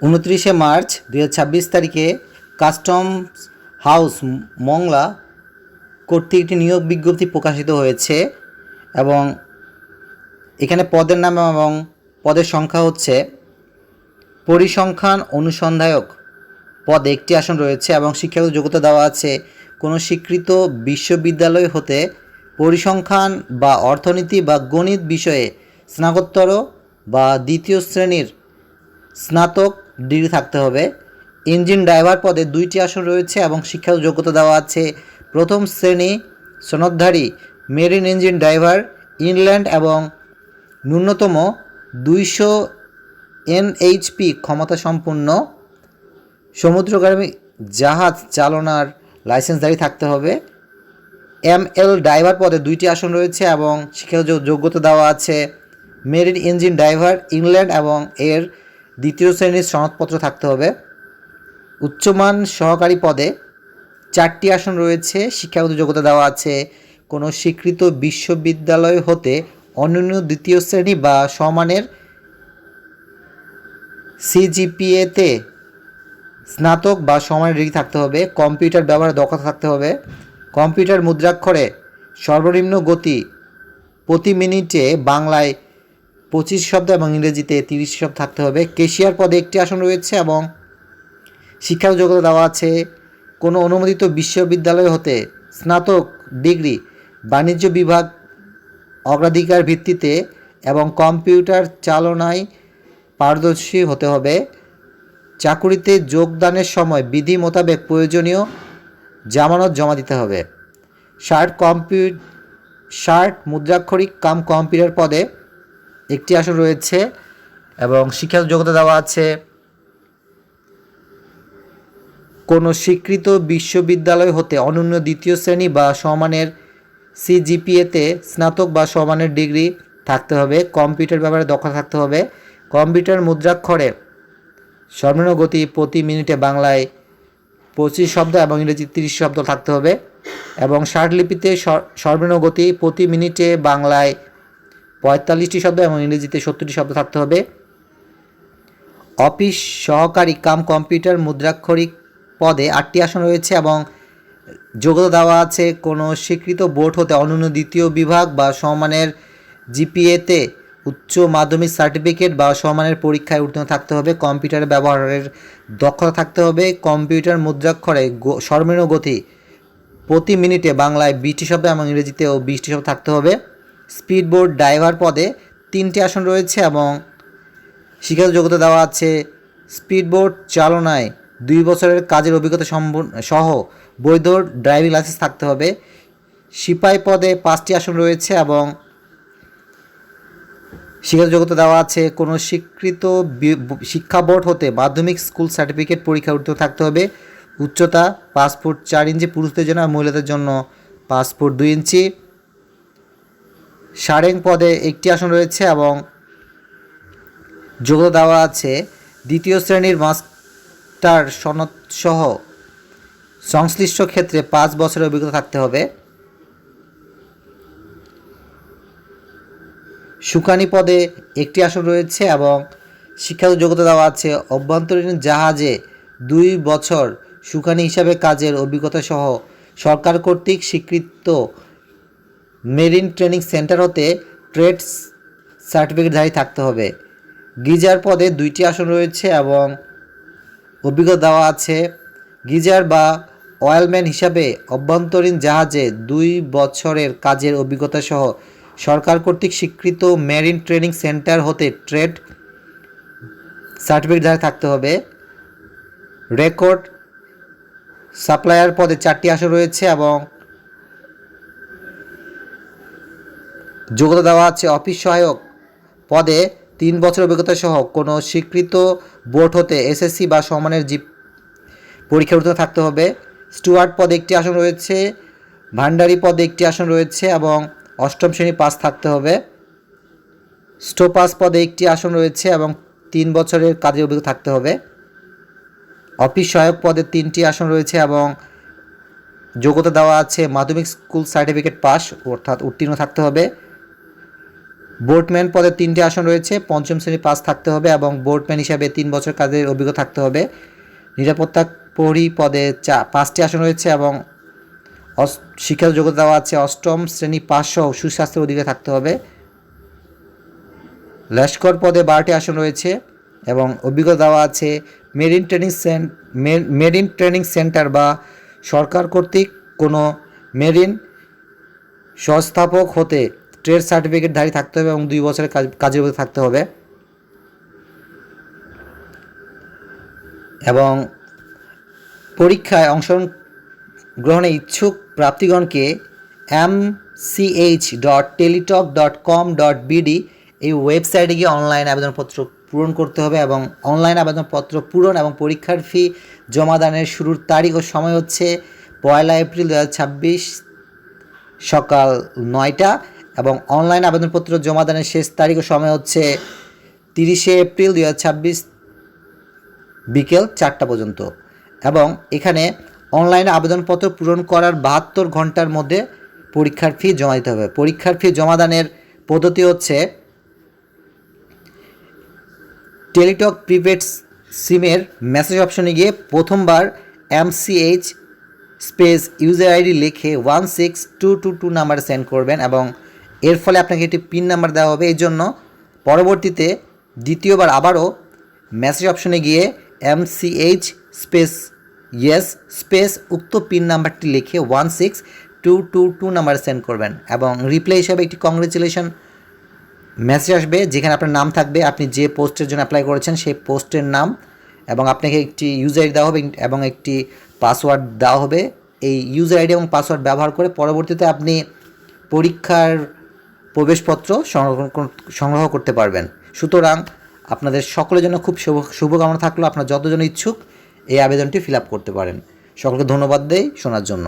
29 March 2026 তারিখে customs house Mongla কর্তৃক একটি নিয়োগ বিজ্ঞপ্তি প্রকাশিত হয়েছে এবং এখানে পদের নাম এবং পদের সংখ্যা হচ্ছে পরিসংখ্যান অনুসন্ধায়ক পদে একটি আসন রয়েছে এবং শিক্ষাগত যোগ্যতা দেওয়া আছে কোনো স্বীকৃত বিশ্ববিদ্যালয় হতে পরিসংখ্যান বা অর্থনীতি বা গণিত বিষয়ে স্নাতকোত্তর বা দ্বিতীয় শ্রেণীর স্নাতক ডিগ্রি থাকতে হবে। ইঞ্জিন ড্রাইভার পদে 2টি আসন রয়েছে এবং শিক্ষাগত যোগ্যতা দেওয়া আছে প্রথম শ্রেণী সনদধারী মেরিন ইঞ্জিন ড্রাইভার ইনল্যান্ড এবং ন্যূনতম 200 NHP ক্ষমতা সম্পন্ন সমুদ্রগামী জাহাজ চালনার লাইসেন্সধারী থাকতে হবে। ML ড্রাইভার পদে 2টি আসন রয়েছে এবং শিক্ষাগত যোগ্যতা দেওয়া আছে মেরিন ইঞ্জিন ড্রাইভার ইংল্যান্ড এবং এর দ্বিতীয় শ্রেণীর সনদপত্র থাকতে হবে। উচ্চমান সহকারী পদে 4টি আসন রয়েছে, শিক্ষাগত যোগ্যতা দেওয়া আছে কোনো স্বীকৃত বিশ্ববিদ্যালয় হতে অনন্য দ্বিতীয় শ্রেণী বা সমানের CGPA-তে স্নাতক বা সমানের ডিগ্রি থাকতে হবে। কম্পিউটার ব্যবহারে দক্ষতা থাকতে হবে। কম্পিউটার মুদ্রাক্ষরে সর্বনিম্ন গতি প্রতি মিনিটে বাংলায় 25 শব্দ এবং ইংরেজিতে 30 শব্দ থাকতে হবে। ক্যাশিয়ার পদে একটি আসন রয়েছে এবং শিক্ষাগত যোগ্যতা দেওয়া আছে কোনো অনুমোদিত বিশ্ববিদ্যালয় হতে স্নাতক ডিগ্রি বাণিজ্য বিভাগ অগ্রাধিকার ভিত্তিতে এবং কম্পিউটার চালনায় পারদর্শী হতে হবে। চাকুরিতে যোগদানের সময় বিধি মোতাবেক প্রয়োজনীয় জামানত জমা দিতে হবে। ষাট মুদ্রাক্ষরিক কাম কম্পিউটার পদে একটি আসন রয়েছে এবং শিক্ষাগত যোগ্যতা দেওয়া আছে কোনো স্বীকৃত বিশ্ববিদ্যালয় হতে অনন্য দ্বিতীয় শ্রেণী বা সমানের CGPA-তে স্নাতক বা সমানের ডিগ্রি থাকতে হবে। কম্পিউটার ব্যবহারে দক্ষতা থাকতে হবে। কম্পিউটার মুদ্রাক্ষরে সর্বনিম্ন গতি প্রতি মিনিটে বাংলায় 25 শব্দ এবং ইংরেজি 30 শব্দ থাকতে হবে এবং ষাটলিপিতে সর্বনিম্ন গতি প্রতি মিনিটে বাংলায় 45টি শব্দ এবং ইংরেজিতে 70টি শব্দ থাকতে হবে। অফিস সহকারী কাম কম্পিউটার মুদ্রাক্ষরিক পদে 8টি আসন রয়েছে এবং যোগ্যতা দেওয়া আছে কোনো স্বীকৃত বোর্ড হতে অনন্য দ্বিতীয় বিভাগ বা সমানের GPA-তে উচ্চ মাধ্যমিক সার্টিফিকেট বা সমানের পরীক্ষায় উত্তীর্ণ থাকতে হবে। কম্পিউটার ব্যবহারের দক্ষতা থাকতে হবে। কম্পিউটার মুদ্রাক্ষরে সর্বনিম্ন গতি প্রতি মিনিটে বাংলায় 20টি শব্দ এবং ইংরেজিতেও 20টি শব্দ থাকতে হবে। স্পিডবোট ড্রাইভার পদে 3টি আসন রয়েছে এবং শিক্ষাগত যোগ্যতা দেওয়া আছে স্পিডবোট চালনায় 2 বছরের কাজের অভিজ্ঞতা সহ বৈধ ড্রাইভিং লাইসেন্স থাকতে হবে। সিপাহী পদে 5টি আসন রয়েছে এবং শিক্ষাগত যোগ্যতা দেওয়া আছে কোনো স্বীকৃত শিক্ষা বোর্ড হতে মাধ্যমিক স্কুল সার্টিফিকেট পরীক্ষা উত্তীর্ণ থাকতে হবে। উচ্চতা 5 ফুট 4 ইঞ্চি পুরুষদের জন্য আর মহিলাদের জন্য 5 ফুট 2 ইঞ্চি। সারেং পদে একটি আসন রয়েছে এবং যোগ্যতা দেওয়া আছে দ্বিতীয় শ্রেণীর মাস্টার সনদ সহ সংশ্লিষ্ট ক্ষেত্রে 5 বছরের অভিজ্ঞতা থাকতে হবে। শুকানি পদে একটি আসন রয়েছে এবং শিক্ষাগত যোগ্যতা দেওয়া আছে অভ্যন্তরীণ জাহাজে 2 বছর শুকানি হিসাবে কাজের অভিজ্ঞতা সহ সরকার কর্তৃক স্বীকৃত মেরিন ট্রেনিং সেন্টার হতে ট্রেড সার্টিফিকেটধারী থাকতে হবে। গিজার পদে 2টি আসন রয়েছে এবং অভিজ্ঞতা দেওয়া আছে গিজার বা অয়েলম্যান হিসাবে অভ্যন্তরীণ জাহাজে 2 বছরের কাজের অভিজ্ঞতা সহ সরকার কর্তৃক স্বীকৃত মেরিন ট্রেনিং সেন্টার হতে ট্রেড সার্টিফিকেটধারী থাকতে হবে। রেকর্ড সাপ্লায়ার পদে 4টি আসন রয়েছে এবং যোগ্যতা দেওয়া আছে অফিস সহায়ক পদে 3 বছর অভিজ্ঞতা সহ কোনো স্বীকৃত বোর্ড হতে SSC বা সমানের পরীক্ষা উত্তীর্ণ থাকতে হবে। স্টুয়ার্ড পদে একটি আসন রয়েছে, ভান্ডারি পদে একটি আসন রয়েছে এবং 8ম শ্রেণী পাস থাকতে হবে। স্টোপাস পদে একটি আসন রয়েছে এবং 3 বছরের কাজের অভিজ্ঞতা থাকতে হবে। অফিস সহায়ক পদে 3টি আসন রয়েছে এবং যোগ্যতা দেওয়া আছে মাধ্যমিক স্কুল সার্টিফিকেট পাস অর্থাৎ উত্তীর্ণ থাকতে হবে। বোর্ডম্যান পদে 3টি আসন রয়েছে, পঞ্চম শ্রেণী পাস থাকতে হবে এবং বোর্ডম্যান হিসাবে 3 বছর কাজের অভিজ্ঞতা থাকতে হবে। নিরাপত্তা প্রহরী পদে 5টি আসন রয়েছে এবং শিক্ষাগত যোগ্যতা দেওয়া আছে অষ্টম শ্রেণী পাস সহ সুস্বাস্থ্যের অধিকার থাকতে হবে। লস্কর পদে 12টি আসন রয়েছে এবং অভিজ্ঞতা দেওয়া আছে মেরিন ট্রেনিং সেন্টার বা সরকার কর্তৃক কোনো মেরিন সংস্থাপক হতে ট্রেড সার্টিফিকেটধারী থাকতে হবে এবং 2 বছরের কাজের অভিজ্ঞতা থাকতে হবে। এবং পরীক্ষায় অংশগ্রহণে ইচ্ছুক প্রার্থীগণকে mch.teletalk.com.bd এই ওয়েবসাইটে গিয়ে অনলাইন আবেদনপত্র পূরণ করতে হবে এবং অনলাইন আবেদনপত্র পূরণ এবং পরীক্ষার ফি জমাদানের শুরুর তারিখ ও সময় হচ্ছে 1 এপ্রিল 2026 সকাল 9টা এবং অনলাইন আবেদনপত্র জমাদানের শেষ তারিখ ও সময় হচ্ছে 30 এপ্রিল 2026 বিকেল 4টা পর্যন্ত। এবং এখানে অনলাইনে আবেদনপত্র পূরণ করার 72 ঘন্টার মধ্যে পরীক্ষার ফি জমা দিতে হবে। পরীক্ষার ফি জমাদানের পদ্ধতি হচ্ছে টেলিটক প্রিপেড সিমের মেসেজ অপশনে গিয়ে প্রথমবার MCH স্পেস ইউজার আইডি লিখে 16222 নাম্বারে সেন্ড করবেন এবং এর ফলে আপনাকে একটি পিন নাম্বার দেওয়া হবে। এই জন্য পরবর্তীতে দ্বিতীয়বার আবারও মেসেজ অপশনে গিয়ে MCH স্পেস ইয়েস স্পেস উক্ত পিন নাম্বারটি লিখে 16222 নাম্বারে সেন্ড করবেন এবং রিপ্লাই হিসাবে একটি কংগ্রেচুলেশন মেসেজ আসবে যেখানে আপনার নাম থাকবে, আপনি যে পোস্টের জন্য অ্যাপ্লাই করেছেন সেই পোস্টের নাম এবং আপনাকে একটি ইউজার আইডি দেওয়া হবে এবং একটি পাসওয়ার্ড দেওয়া হবে। এই ইউজার আইডি এবং পাসওয়ার্ড ব্যবহার করে পরবর্তীতে আপনি পরীক্ষার প্রবেশপত্র সংগ্রহ করতে পারবেন। সুতরাং আপনাদের সকলের জন্য খুব শুভকামনা থাকলো। আপনারা যতজন ইচ্ছুক এই আবেদনটি ফিল আপ করতে পারেন। সকলকে ধন্যবাদ দেই শোনার জন্য।